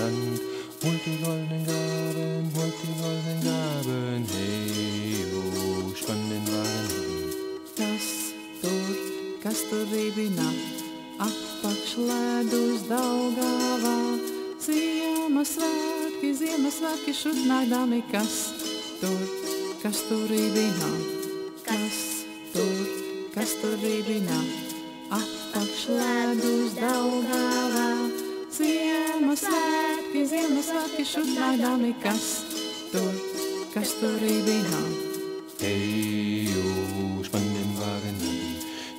Land. Holt die goldenen Gaben, hey, oh, spann den Wagen an. Kas tur ribina, apakšledus Daugavā. Ziemassvētki šutnādami, kas tur ribina, kas tur ribina, apakšledus Daugavā. Ziemassvētki šutnādami, kas tur ribina. Hey, oh, spann den Wagen an,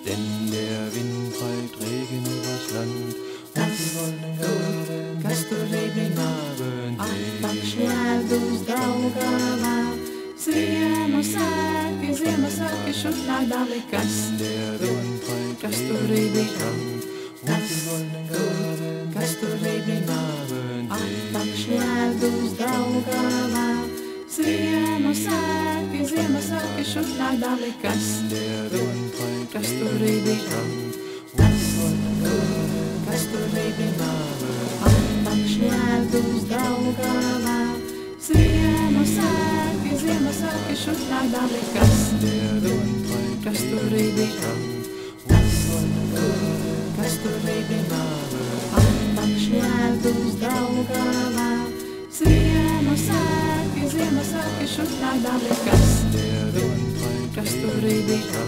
denn der Wind treibt Regen übers Land. Und die goldenen Gaben, kas tur ribina, apakšledus Daugavā. Ziemassvētki šutnādami, kas tur ribina, kas tur ribina, apakšledus Daugavā. Ziemassvētki šutnādami, kas tur ribina, kas tur ribina, apakšledus Daugavā. Ziemassvētki šutnādami, kas tur ribina, kas tur ribina, apakšledus Daugavā. Ziemassvētki šutnādami, kas tur ribina.